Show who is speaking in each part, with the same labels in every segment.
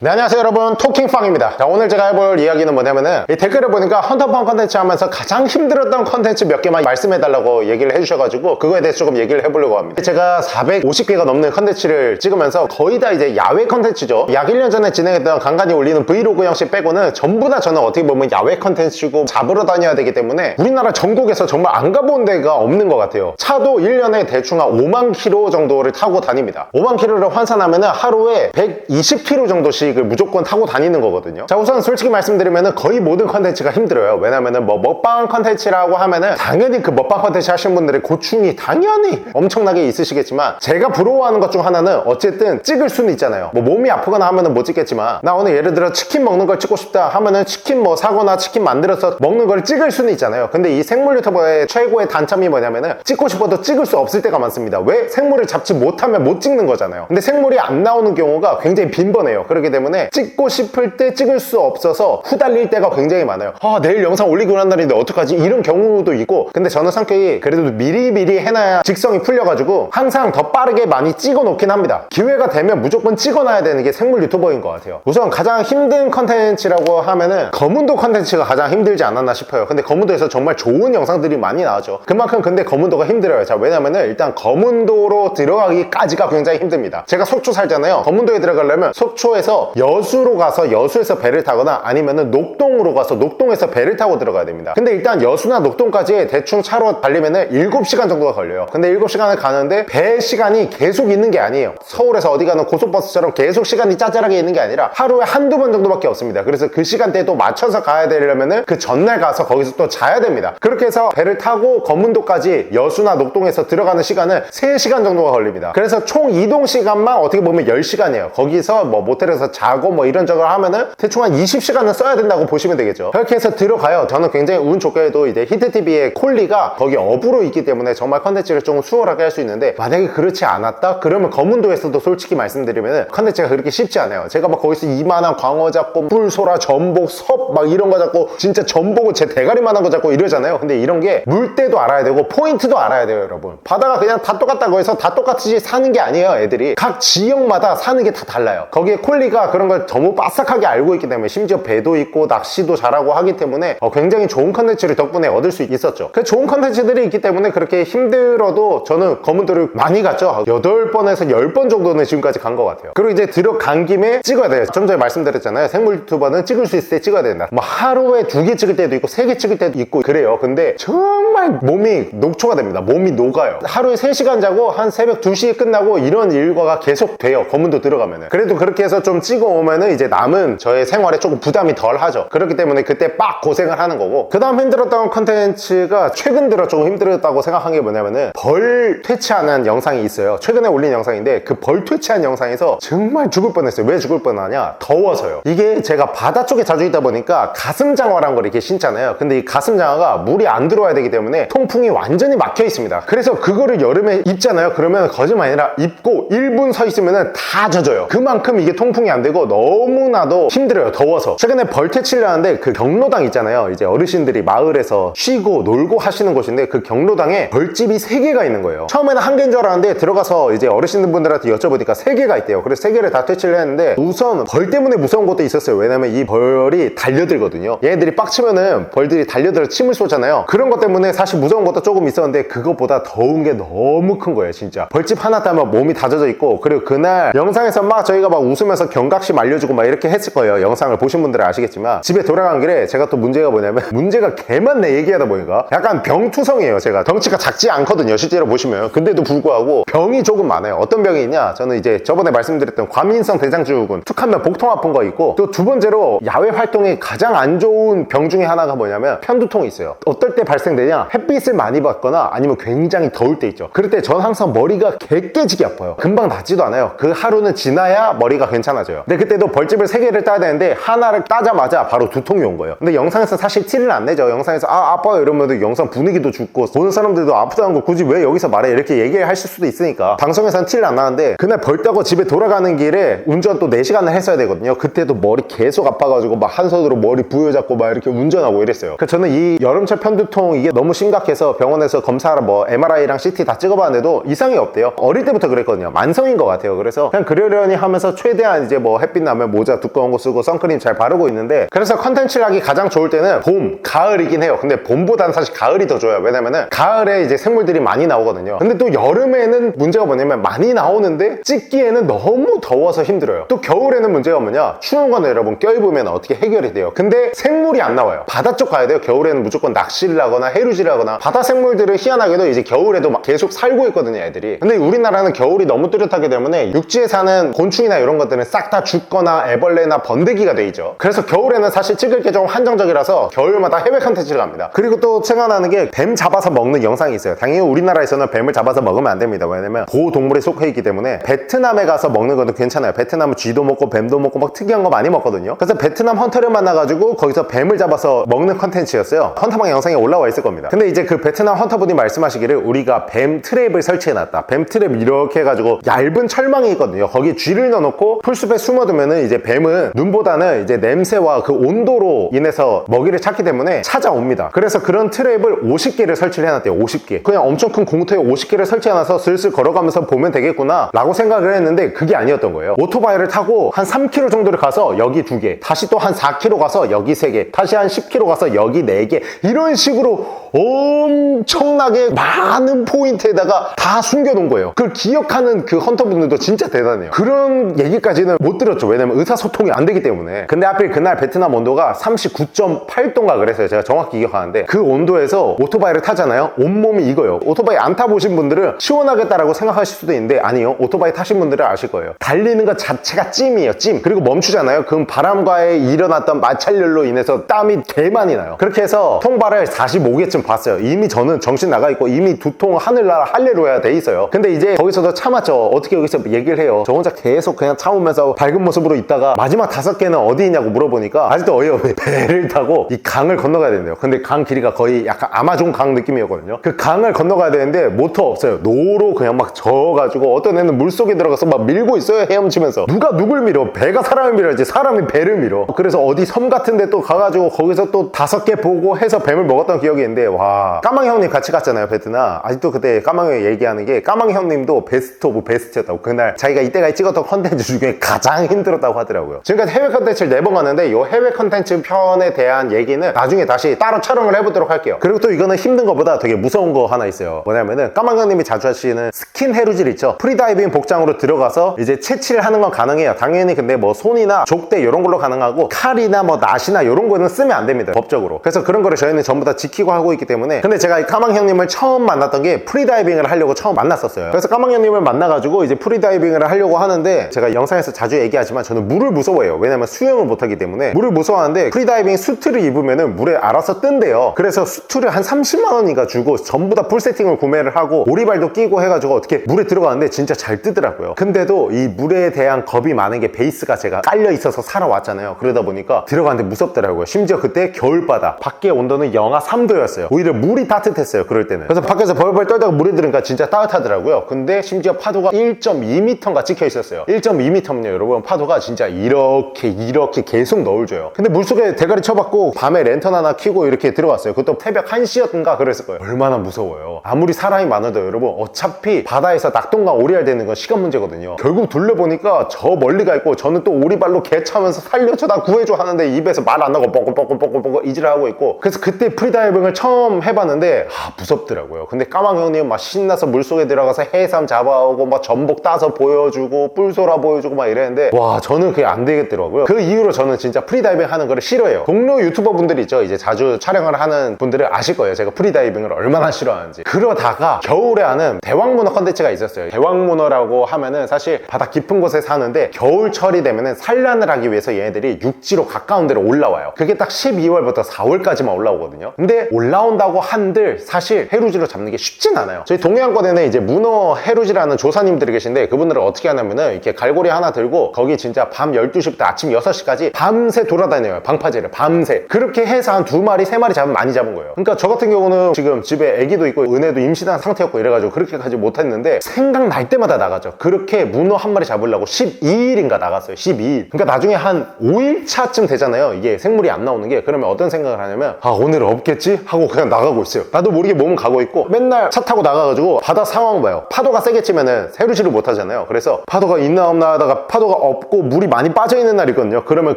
Speaker 1: 네, 안녕하세요 여러분, 토킹팡입니다. 자, 오늘 제가 해볼 이야기는 뭐냐면은 이 댓글을 보니까 헌터팡 컨텐츠 하면서 가장 힘들었던 컨텐츠 몇 개만 말씀해달라고 얘기를 해주셔가지고 그거에 대해서 조금 얘기를 해보려고 합니다. 제가 450개가 넘는 컨텐츠를 찍으면서 거의 다 이제 야외 컨텐츠죠. 약 1년 전에 진행했던 간간히 올리는 브이로그 형식 빼고는 전부 다 저는 어떻게 보면 야외 컨텐츠고 잡으러 다녀야 되기 때문에 우리나라 전국에서 정말 안 가본 데가 없는 것 같아요. 차도 1년에 대충 한 5만 킬로 정도를 타고 다닙니다. 5만 킬로를 환산하면은 하루에 120킬로 정도씩 을 무조건 타고 다니는 거거든요. 자, 우선 솔직히 말씀드리면은 거의 모든 컨텐츠가 힘들어요. 왜냐면은 뭐 먹방 컨텐츠라고 하면은 당연히 그 먹방 컨텐츠 하시는 분들의 고충이 당연히 엄청나게 있으시겠지만 제가 부러워하는 것 중 하나는 어쨌든 찍을 수는 있잖아요. 뭐 몸이 아프거나 하면은 못 찍겠지만 나 오늘 예를 들어 치킨 먹는 걸 찍고 싶다 하면은 치킨 뭐 사거나 치킨 만들어서 먹는 걸 찍을 수는 있잖아요. 근데 이 생물 유튜버의 최고의 단점이 뭐냐면은 찍고 싶어도 찍을 수 없을 때가 많습니다. 왜? 생물을 잡지 못하면 못 찍는 거잖아요. 근데 생물이 안 나오는 경우가 굉장히 빈번해요. 그렇기 때문에 찍고 싶을 때 찍을 수 없어서 후달릴 때가 굉장히 많아요. 내일 영상 올리고 난 날인데 어떡하지? 이런 경우도 있고, 근데 저는 성격이 그래도 미리미리 해놔야 직성이 풀려가지고 항상 더 빠르게 많이 찍어 놓긴 합니다. 기회가 되면 무조건 찍어놔야 되는 게 생물 유튜버인 것 같아요. 우선 가장 힘든 컨텐츠라고 하면은 검은도 컨텐츠가 가장 힘들지 않았나 싶어요. 근데 검은도에서 정말 좋은 영상들이 많이 나오죠. 그만큼 근데 검은도가 힘들어요. 자, 왜냐면은 일단 검은도로 들어가기까지가 굉장히 힘듭니다. 제가 속초 살잖아요. 검은도에 들어가려면 속초에서 여수로 가서 여수에서 배를 타거나 아니면은 녹동으로 가서 녹동에서 배를 타고 들어가야 됩니다. 근데 일단 여수나 녹동까지 대충 차로 달리면은 7시간 정도가 걸려요. 근데 7시간을 가는데 배 시간이 계속 있는 게 아니에요. 서울에서 어디 가는 고속버스처럼 계속 시간이 짜잘하게 있는 게 아니라 하루에 한두 번 정도밖에 없습니다. 그래서 그 시간대에 또 맞춰서 가야 되려면은 그 전날 가서 거기서 또 자야 됩니다. 그렇게 해서 배를 타고 검문도까지 여수나 녹동에서 들어가는 시간은 3시간 정도가 걸립니다. 그래서 총 이동 시간만 어떻게 보면 10시간이에요. 거기서 뭐 모텔에서 자고 뭐 이런저런 하면은 대충 한 20시간은 써야 된다고 보시면 되겠죠. 그렇게 해서 들어가요. 저는 굉장히 운 좋게도 이제 히트TV의 콜리가 거기 업으로 있기 때문에 정말 컨텐츠를 조금 수월하게 할 수 있는데, 만약에 그렇지 않았다? 그러면 검은도에서도 솔직히 말씀드리면은 컨텐츠가 그렇게 쉽지 않아요. 제가 막 거기서 이만한 광어 잡고 뿔소라, 전복, 섭 막 이런 거 잡고 진짜 전복을 제 대가리만한 거 잡고 이러잖아요. 근데 이런 게 물때도 알아야 되고 포인트도 알아야 돼요, 여러분. 바다가 그냥 다 똑같다고 해서 다 똑같이 사는 게 아니에요. 애들이 각 지역마다 사는 게 다 달라요. 거기에 콜리가 그런 걸 너무 빠삭하게 알고 있기 때문에, 심지어 배도 있고 낚시도 잘하고 하기 때문에 굉장히 좋은 컨텐츠를 덕분에 얻을 수 있었죠. 그 좋은 컨텐츠들이 있기 때문에 그렇게 힘들어도 저는 검은도를 많이 갔죠. 8번에서 10번 정도는 지금까지 간 것 같아요. 그리고 이제 들어간 김에 찍어야 돼요. 좀 전에 말씀드렸잖아요. 생물 유튜버는 찍을 수 있을 때 찍어야 된다. 뭐 하루에 2개 찍을 때도 있고 3개 찍을 때도 있고 그래요. 근데 정말 몸이 녹초가 됩니다. 몸이 녹아요. 하루에 3시간 자고 한 새벽 2시에 끝나고 이런 일과가 계속 돼요. 검은도 들어가면은. 그래도 그렇게 해서 좀 찍어 오면은 이제 남은 저의 생활에 조금 부담이 덜 하죠. 그렇기 때문에 그때 빡 고생을 하는 거고, 그 다음 힘들었던 컨텐츠가 최근 들어 조금 힘들었다고 생각한 게 뭐냐면은 벌 퇴치하는 영상이 있어요. 최근에 올린 영상인데 그 벌 퇴치한 영상에서 정말 죽을 뻔했어요. 왜 죽을 뻔하냐? 더워서요. 이게 제가 바다 쪽에 자주 있다 보니까 가슴장화란 걸 이렇게 신잖아요. 근데 이 가슴장화가 물이 안 들어와야 되기 때문에 통풍이 완전히 막혀 있습니다. 그래서 그거를 여름에 입잖아요. 그러면 거짓말 아니라 입고 1분 서 있으면은 다 젖어요. 그만큼 이게 통풍이 안 되고 너무나도 힘들어요. 더워서. 최근에 벌 퇴치를 하는데 그 경로당 있잖아요. 이제 어르신들이 마을에서 쉬고 놀고 하시는 곳인데 그 경로당에 벌집이 3개가 있는 거예요. 처음에는 1개인 줄 알았는데 들어가서 이제 어르신분들한테 여쭤보니까 3개가 있대요. 그래서 3개를 다 퇴치를 했는데 우선 벌 때문에 무서운 것도 있었어요. 왜냐면 이 벌이 달려들거든요. 얘네들이 빡치면은 벌들이 달려들어 침을 쏘잖아요. 그런 것 때문에 사실 무서운 것도 조금 있었는데 그것보다 더운 게 너무 큰 거예요. 진짜 벌집 하나 따면 몸이 다 젖어 있고, 그리고 그날 영상에서 막 저희가 막 웃으면서 경각심 알려주고 막 이렇게 했을 거예요. 영상을 보신 분들은 아시겠지만 집에 돌아간 길에 제가 또 문제가 뭐냐면 문제가 개만내 얘기하다 보니까 약간 병투성이에요. 제가 덩치가 작지 않거든요, 실제로 보시면. 근데도 불구하고 병이 조금 많아요. 어떤 병이 있냐? 저는 이제 저번에 말씀드렸던 과민성 대장증후군, 툭 하면 복통 아픈 거 있고, 또 두 번째로 야외 활동에 가장 안 좋은 병 중에 하나가 뭐냐면 편두통이 있어요. 어떨 때 발생되냐? 햇빛을 많이 받거나 아니면 굉장히 더울 때 있죠. 그럴 때 전 항상 머리가 개깨지게 아파요. 금방 낫지도 않아요. 그 하루는 지나야 머리가 괜찮아져요. 근데 그때도 벌집을 3개를 따야 되는데 하나를 따자마자 바로 두통이 온 거예요. 근데 영상에서 사실 티를 안 내죠. 영상에서 아파요 이러면 영상 분위기도 죽고 보는 사람들도 아프다는 거 굳이 왜 여기서 말해 이렇게 얘기를 하실 수도 있으니까 방송에서는 티를 안 나는데, 그날 벌 따고 집에 돌아가는 길에 운전 또 4시간을 했어야 되거든요. 그때도 머리 계속 아파가지고 막 한 손으로 머리 부여잡고 막 이렇게 운전하고 이랬어요. 그래서 저는 이 여름철 편두통 이게 너무 심각해서 병원에서 검사하러 뭐 MRI랑 CT 다 찍어봤는데도 이상이 없대요. 어릴 때부터 그랬거든요. 만성인 것 같아요. 그래서 그냥 그러려니 하면서 최대한 이제 뭐 뭐 햇빛 나면 모자 두꺼운 거 쓰고 선크림 잘 바르고 있는데, 그래서 컨텐츠를 하기 가장 좋을 때는 봄, 가을이긴 해요. 근데 봄보다는 사실 가을이 더 좋아요. 왜냐면은 가을에 이제 생물들이 많이 나오거든요. 근데 또 여름에는 문제가 뭐냐면 많이 나오는데 찍기에는 너무 더워서 힘들어요. 또 겨울에는 문제가 뭐냐, 추운 거는 여러분 껴입으면 어떻게 해결이 돼요. 근데 생물이 안 나와요. 바다 쪽 가야 돼요. 겨울에는 무조건 낚시를 하거나 해루질을 하거나. 바다 생물들은 희한하게도 이제 겨울에도 막 계속 살고 있거든요, 애들이. 근데 우리나라는 겨울이 너무 뚜렷하기 때문에 육지에 사는 곤충이나 이런 것들은 싹 다 죽거나 애벌레나 번데기가 돼 있죠. 그래서 겨울에는 사실 찍을 게 좀 한정적이라서 겨울마다 해외 컨텐츠를 갑니다. 그리고 또 생각나는 게 뱀 잡아서 먹는 영상이 있어요. 당연히 우리나라에서는 뱀을 잡아서 먹으면 안 됩니다. 왜냐면 보호동물에 속해 있기 때문에. 베트남에 가서 먹는 것도 괜찮아요. 베트남은 쥐도 먹고 뱀도 먹고 막 특이한 거 많이 먹거든요. 그래서 베트남 헌터를 만나가지고 거기서 뱀을 잡아서 먹는 컨텐츠였어요. 헌터방 영상에 올라와 있을 겁니다. 근데 이제 그 베트남 헌터분이 말씀하시기를 우리가 뱀 트랩을 설치해놨다. 뱀 트랩 이렇게 해가지고 얇은 철망이 있거든요. 거기에 쥐를 넣어놓고 풀숲에 숨어두면은 이제 뱀은 눈보다는 이제 냄새와 그 온도로 인해서 먹이를 찾기 때문에 찾아옵니다. 그래서 그런 트랩을 50개를 설치를 해놨대요. 50개. 그냥 엄청 큰 공터에 50개를 설치해놔서 슬슬 걸어가면서 보면 되겠구나 라고 생각을 했는데 그게 아니었던 거예요. 오토바이를 타고 한 3km 정도를 가서 여기 2개, 다시 또 한 4km 가서 여기 3개, 다시 한 10km 가서 여기 4개, 이런 식으로 엄청나게 많은 포인트에다가 다 숨겨놓은 거예요. 그걸 기억하는 그 헌터분들도 진짜 대단해요. 그런 얘기까지는 못 들었죠. 왜냐면 의사소통이 안 되기 때문에. 근데 하필 그날 베트남 온도가 39.8도인가 그랬어요. 제가 정확히 기억하는데 그 온도에서 오토바이를 타잖아요. 온몸이 익어요. 오토바이 안 타보신 분들은 시원하겠다라고 생각하실 수도 있는데 아니요. 오토바이 타신 분들은 아실 거예요. 달리는 것 자체가 찜이에요. 찜. 그리고 멈추잖아요. 그럼 바람과에 일어났던 마찰열로 인해서 땀이 개 많이 나요. 그렇게 해서 통발을 45개쯤 봤어요. 이미 저는 정신 나가 있고 이미 두통 하늘나라 할례루야 돼 있어요. 근데 이제 거기서도 참았죠. 어떻게 여기서 얘기를 해요. 저 혼자 계속 그냥 참으면서 밝은 모습으로 있다가 마지막 5개는 어디 있냐고 물어보니까 아직도 어이없이 배를 타고 이 강을 건너가야 된대요. 근데 강 길이가 거의 약간 아마존 강 느낌이었거든요. 그 강을 건너가야 되는데 모터 없어요. 노로 그냥 막 저어가지고 어떤 애는 물속에 들어가서 막 밀고 있어요. 헤엄치면서. 누가 누굴 밀어? 배가 사람을 밀어야지 사람이 배를 밀어. 그래서 어디 섬 같은 데 또 가가지고 거기서 또 5개 보고 해서 뱀을 먹었던 기억이 있는데 와, 까망 형님 같이 갔잖아요, 베트남. 아직도 그때 까망 형이 얘기하는 게 까망 형님도 베스트 오브 베스트였다고. 그날 자기가 이때까지 찍었던 컨텐츠 중에 가장 힘들었다고 하더라고요. 지금까지 해외 컨텐츠를 4번 갔는데 이 해외 컨텐츠 편에 대한 얘기는 나중에 다시 따로 촬영을 해보도록 할게요. 그리고 또 이거는 힘든 것보다 되게 무서운 거 하나 있어요. 뭐냐면은 까망 형님이 자주 하시는 스킨 해루질 있죠. 프리다이빙 복장으로 들어가서 이제 채취를 하는 건 가능해요. 당연히. 근데 뭐 손이나 족대 이런 걸로 가능하고 칼이나 뭐 낫이나 이런 거는 쓰면 안 됩니다, 법적으로. 그래서 그런 거를 저희는 전부 다 지키고 하고 있기 때문에. 근데 제가 이 까망 형님을 처음 만났던 게 프리다이빙을 하려고 처음 만났었어요. 그래서 까망 형님을 만나가지고 이제 프리다이빙을 하려고 하는데 제가 영상에서 자주 얘기하지만 저는 물을 무서워해요. 왜냐면 수영을 못하기 때문에 물을 무서워하는데 프리다이빙 수트를 입으면은 물에 알아서 뜬대요. 그래서 수트를 한 30만 원인가 주고 전부 다 풀 세팅을 구매를 하고 오리발도 끼고 해가지고 어떻게 물에 들어가는데 진짜 잘 뜨더라고요. 근데도 이 물에 대한 겁이 많은 게 베이스가 제가 깔려 있어서 살아왔잖아요. 그러다 보니까 들어가는데 무섭더라고요. 심지어 그때 겨울바다, 밖에 온도는 영하 3도였어요. 오히려 물이 따뜻했어요, 그럴 때는. 그래서 밖에서 벌벌 떨다가 물에 들으니까 진짜 따뜻하더라고요. 근데 심지어 파도가 1.2m가 찍혀 있었어요. 1.2m면요 여러분, 파도가 진짜 이렇게 계속 넣을 줘요. 근데 물속에 대가리 쳐박고 밤에 랜턴 하나 켜고 이렇게 들어왔어요. 그것도 새벽 1시였던가 그랬을 거예요. 얼마나 무서워요. 아무리 사람이 많아도 여러분, 어차피 바다에서 낙동강 오리알 되는 건 시간 문제거든요. 결국 둘러보니까 저 멀리 가 있고 저는 또 오리발로 개차면서 살려줘, 나 구해줘 하는데 입에서 말 안 나고 뻐끔뻐끔뻐끔뻐끔 이질하고 있고. 그래서 그때 프리다이빙을 처음 해봤는데 무섭더라고요. 근데 까망 형님 막 신나서 물속에 들어가서 해삼 잡아오고 막 전복 따서 보여주고 뿔소라 보여주고 막 이랬는데 와, 저는 그게 안 되겠더라고요. 그 이후로 저는 진짜 프리다이빙 하는 거를 싫어해요. 동료 유튜버 분들이 있죠. 이제 자주 촬영을 하는 분들은 아실 거예요. 제가 프리다이빙을 얼마나 싫어하는지. 그러다가 겨울에 하는 대왕문어 컨텐츠가 있었어요. 대왕문어라고 하면은 사실 바다 깊은 곳에 사는데 겨울철이 되면은 산란을 하기 위해서 얘네들이 육지로 가까운 데로 올라와요. 그게 딱 12월부터 4월까지만 올라오거든요. 근데 올라온다고 한들 사실 해루질로 잡는 게 쉽진 않아요. 저희 동해안권에는 이제 문어 해루질하는 조사님들이 계신데 그분들은 어떻게 하냐면은 이렇게 갈고리 하나 들고 거기 진짜 밤 12시부터 아침 6시까지 밤새 돌아다녀요. 방파제를 밤새. 그렇게 해서 한 2마리 3마리 잡으면 많이 잡은 거예요. 그러니까 저 같은 경우는 지금 집에 애기도 있고 은혜도 임신한 상태였고 이래가지고 그렇게까지 못했는데 생각날 때마다 나가죠. 그렇게 문어 한 마리 잡으려고 12일인가 나갔어요. 12일. 그러니까 나중에 한 5일차쯤 되잖아요. 이게 생물이 안 나오는 게. 그러면 어떤 생각을 하냐면 오늘 없겠지? 하고 그냥 나가고 있어요. 나도 모르게 몸은 가고 있고 맨날 차 타고 나가가지고 바다 상황 봐요. 파도가 세게 치면은 해루질을 못 하잖아요. 그래서 파도가 있나 없나 하다가 파도가 없고 물이 많이 빠져있는 날 있거든요. 그러면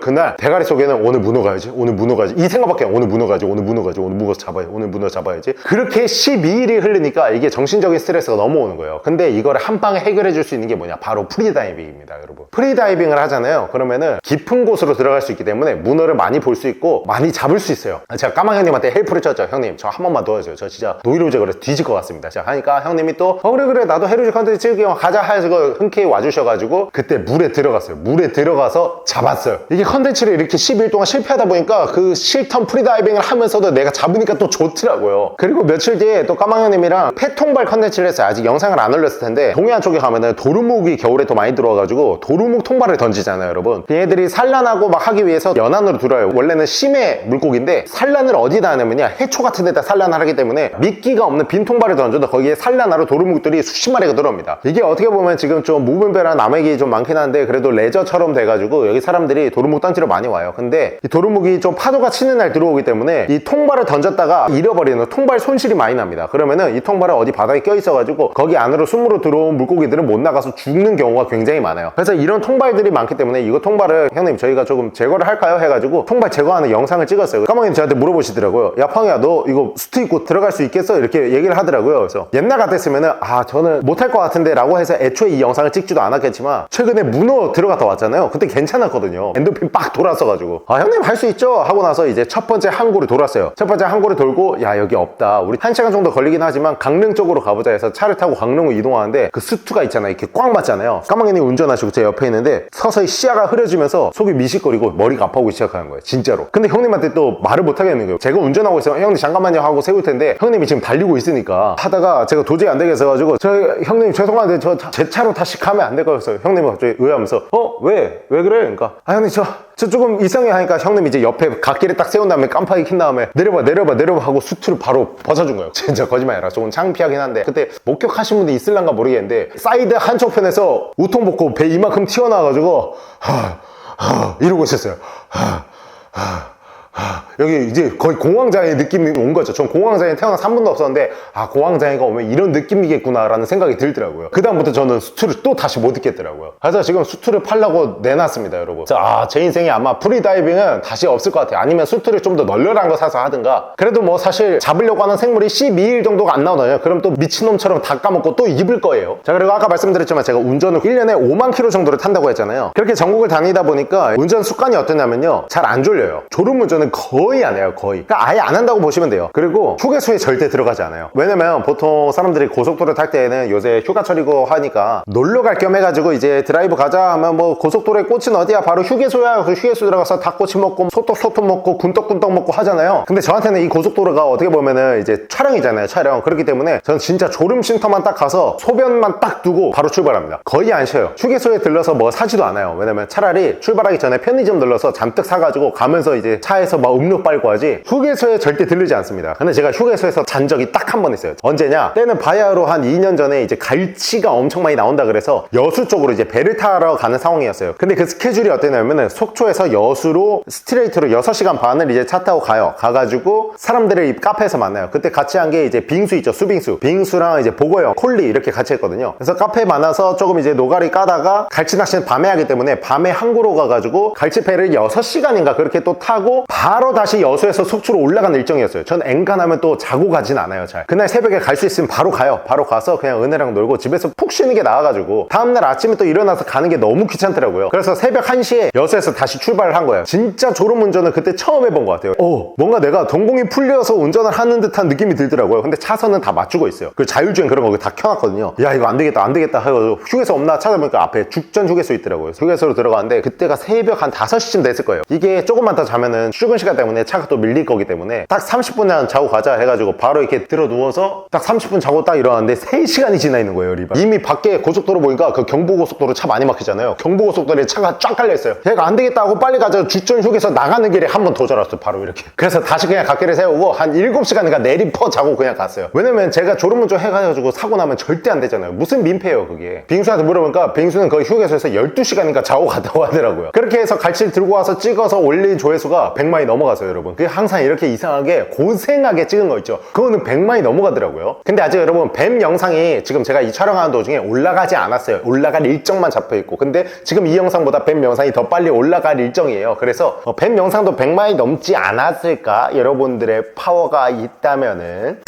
Speaker 1: 그날 대가리 속에는 오늘 문어 가야지, 오늘 문어 가야지, 이 생각밖에 안. 오늘 문어 가야지, 오늘 문어 가야지, 오늘 문어 잡아야지, 오늘 문어 잡아야지. 그렇게 12일이 흐르니까 이게 정신적인 스트레스가 너무 오는 거예요. 근데 이거를 한 방에 해결해 줄 수 있는 게 뭐냐, 바로 프리다이빙입니다. 여러분, 프리다이빙을 하잖아요. 그러면은 깊은 곳으로 들어갈 수 있기 때문에 문어를 많이 볼 수 있고 많이 잡을 수 있어요. 제가 까망 형님한테 헬프를 쳤죠. 형님 저 한 번만 도와줘요. 저 진짜 노이로제 그래서 뒤질 것 같습니다. 자 하니까 형님이 또 그래 나도 해루즈 컨텐츠 찍을게 가자 해서 흔쾌히 와주셔가지고 그때 물에 들어갔어요. 물에 들어가서 잡았어요. 이게 컨텐츠를 이렇게 12일 동안 실패하다 보니까 그 실턴 프리다이빙을 하면서도 내가 잡으니까 또 좋더라고요. 그리고 며칠 뒤에 또 까망 형님이랑 폐통발 컨텐츠를 했어요. 아직 영상을 안 올렸을 텐데 동해안 쪽에 가면은 도루묵이 겨울에 더 많이 들어와가지고 도루묵 통발을 던지잖아요, 여러분. 얘들이 산란하고 막 하기 위해서 연안으로 들어와요. 원래는 심해 물고기인데 산란을 어디다 하냐면요, 해초 같은 데다 산란을 하기 때문에 미끼가 없는 빈 통발을 던져도 거기에 산란하러 도루묵들이 수십 마리가 들어옵니다. 이게 어떻게 보면 지금 좀 무분별한 남획이 좀 많긴 한데 그래도 레저처럼 돼가지고 여기 사람들이 도루묵 던지러 많이 와요. 근데 이 도루묵이 좀 파도가 치는 날 들어오기 때문에 이 통발을 던졌다가 잃어버리는 통발 손실이 많이 납니다. 그러면은 이 통발은 어디 바닥에 껴있어가지고 거기 안으로 숨으로 들어온 물고기들은 못 나가서 죽는 경우가 굉장히 많아요. 그래서 이런 통발들이 많기 때문에 이거 통발을 형님 저희가 조금 제거를 할까요? 해가지고 통발 제거하는 영상을 찍었어요. 까망님 저한테 물어보시더라고요. 야 팡이야 너 이거 수트 입고 들어갈 수 있겠어? 이렇게 얘기를 하더라고요. 그래서 옛날 같았으면은 저는 못할 것 같은데 라고 해서 애초에 이 영상을 찍지도 않았겠지만 최근에 문어 들어갔다 왔잖아요. 그때 괜찮았거든요. 엔도핀 빡 돌았어가지고 형님 할 수 있죠? 하고 나서 이제 첫 번째 항구를 돌았어요. 첫 번째 항구를 돌고 야 여기 없다, 우리 1시간 정도 걸리긴 하지만 강릉 쪽으로 가보자 해서 차를 타고 강릉으로 이동하는데 그 수투가 있잖아요. 이렇게 꽉 맞잖아요. 까망이님 운전하시고 제 옆에 있는데 서서히 시야가 흐려지면서 속이 미식거리고 머리가 아파오기 시작하는 거예요, 진짜로. 근데 형님한테 또 말을 못 하겠는 거예요. 제가 운전하고 있어요. 형님 잠깐만요 하고 세울 텐데 형님이 지금 달리고 있으니까 하다가 제가 도저히 안 되겠어 가지고 저 형님 죄송한데 저 제 차로 다시 가면 안 될 것 같아요. 형님은 갑자기 의아하면서 왜 그래? 그러니까 형님 저 조금 이상해 하니까 형님 이제 옆에 갓길에 딱 세운 다음에 깜빡이 킨 다음에 내려봐 하고 수트를 바로 벗어준 거예요. 진짜 거짓말 아니라 조금 창피하긴 한데 그때 목격하신 분도 있을란가 모르겠는데 사이드 한쪽편에서 우통 벗고 배 이만큼 튀어나와가지고 이러고 있었어요. 여기 이제 거의 공황장애 느낌이 온 거죠. 전 공황장애 태어나서 한 번도 없었는데 공황장애가 오면 이런 느낌이겠구나 라는 생각이 들더라고요. 그 다음부터 저는 수트를 또 다시 못 입겠더라고요. 그래서 지금 수트를 팔려고 내놨습니다, 여러분. 제 인생에 아마 프리다이빙은 다시 없을 것 같아요. 아니면 수트를 좀 더 널널한 거 사서 하든가. 그래도 뭐 사실 잡으려고 하는 생물이 12일 정도가 안 나오잖아요. 그럼 또 미친놈처럼 다 까먹고 또 입을 거예요. 자, 그리고 아까 말씀드렸지만 제가 운전을 1년에 5만 킬로 정도를 탄다고 했잖아요. 그렇게 전국을 다니다 보니까 운전 습관이 어떠냐면요, 잘 안 졸려요. 졸음운전은 거의 안 해요. 거의. 그러니까 아예 안 한다고 보시면 돼요. 그리고 휴게소에 절대 들어가지 않아요. 왜냐면 보통 사람들이 고속도로 탈 때는 요새 휴가철이고 하니까 놀러 갈 겸 해가지고 이제 드라이브 가자 하면 뭐 고속도로에 꽂힌 어디야, 바로 휴게소야. 그 휴게소 들어가서 닭꼬치 먹고 소떡 먹고 군떡군떡 먹고 하잖아요. 근데 저한테는 이 고속도로가 어떻게 보면은 이제 촬영이잖아요, 촬영. 그렇기 때문에 저는 진짜 졸음 쉼터만 딱 가서 소변만 딱 두고 바로 출발합니다. 거의 안 쉬어요. 휴게소에 들러서 뭐 사지도 않아요. 왜냐면 차라리 출발하기 전에 편의점 들러서 잔뜩 사가지고 가면서 이제 차에서 막 음료 빨고 하지 휴게소에 절대 들르지 않습니다. 근데 제가 휴게소에서 잔 적이 딱 한 번 있어요. 언제냐? 때는 바야흐로 한 2년 전에 이제 갈치가 엄청 많이 나온다 그래서 여수 쪽으로 이제 배를 타러 가는 상황이었어요. 근데 그 스케줄이 어땠냐면은 속초에서 여수로 스트레이트로 6시간 반을 이제 차 타고 가요. 가가지고 사람들을 이 카페에서 만나요. 그때 같이 한 게 이제 빙수 있죠, 수빙수. 빙수랑 이제 보고요, 콜리 이렇게 같이 했거든요. 그래서 카페에 만나서 조금 이제 노가리 까다가 갈치 낚시는 밤에 하기 때문에 밤에 항구로 가가지고 갈치배를 6시간인가 그렇게 또 타고 바로 다시 여수에서 속초로 올라가는 일정이었어요. 전 엔간하면 또 자고 가진 않아요, 잘. 그날 새벽에 갈 수 있으면 바로 가요. 바로 가서 그냥 은혜랑 놀고 집에서 푹 쉬는 게 나아가지고 다음날 아침에 또 일어나서 가는 게 너무 귀찮더라고요. 그래서 새벽 1시에 여수에서 다시 출발을 한 거예요. 진짜 졸음운전을 그때 처음 해본 것 같아요. 뭔가 내가 동공이 풀려서 운전을 하는 듯한 느낌이 들더라고요. 근데 차선은 다 맞추고 있어요. 그 자율주행 그런 거 다 켜놨거든요. 야 이거 안 되겠다 하고 휴게소 없나 찾아보니까 앞에 죽전 휴게소 있더라고요. 휴게소로 들어가는데 그때가 새벽 한 5시쯤 됐을 거예요. 이게 조금만 더 자면은 출근 시간 때문에 차가 또 밀릴 거기 때문에 딱 30분만 자고 가자 해가지고 바로 이렇게 들어 누워서 딱 30분 자고 딱 일어났는데 3시간이 지나 있는 거예요, 리바. 이미 밖에 고속도로 보니까 그 경부고속도로 차 많이 막히잖아요. 경부고속도로에 차가 쫙 깔려있어요. 얘가 안 되겠다 하고 빨리 가자 죽전 휴게소 나가는 길에 한 번 더 졸았어요, 바로 이렇게. 그래서 다시 그냥 갓길에 세우고 한 7시간인가 내리퍼 자고 그냥 갔어요. 왜냐면 제가 졸음운전 해가지고 사고 나면 절대 안 되잖아요. 무슨 민폐예요 그게. 빙수한테 물어보니까 빙수는 거의 휴게소에서 12시간인가 자고 갔다고 하더라고요. 그렇게 해서 갈치를 들고 와서 찍어서 올린 조회수가 100만 100만이 넘어가서요, 여러분. 그게 항상 이렇게 이상하게 고생하게 찍은 거 있죠. 그거는 100만이 넘어가더라고요. 근데 아직 여러분 뱀 영상이 지금 제가 이 촬영하는 도중에 올라가지 않았어요. 올라갈 일정만 잡혀 있고. 근데 지금 이 영상보다 뱀 영상이 더 빨리 올라갈 일정이에요. 그래서 뱀 영상도 100만이 넘지 않았을까? 여러분들의 파워가 있다면은